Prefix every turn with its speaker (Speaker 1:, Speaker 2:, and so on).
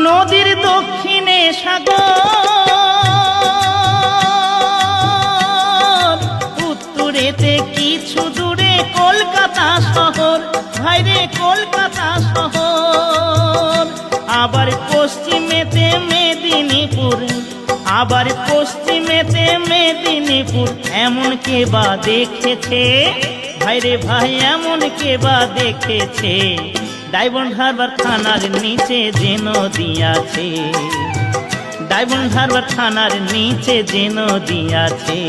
Speaker 1: নদীর দক্ষিণে সাগর, উত্তরেতে কিছু দূরে কলকাতা শহর, ভাইরে কলকাতা শহর। আবার পশ্চিমেতে মেদিনীপুর, আবার পশ্চিমেতে মেদিনীপুর, এমন কে বা দেখেছে ভাইরে ভাই, এমন কে বা দেখেছে। ডায়মন্ড হারবার থানার নিচে যে নদী আছে, ডায়মন্ড হারবার থানার নিচে যে নদী আছে।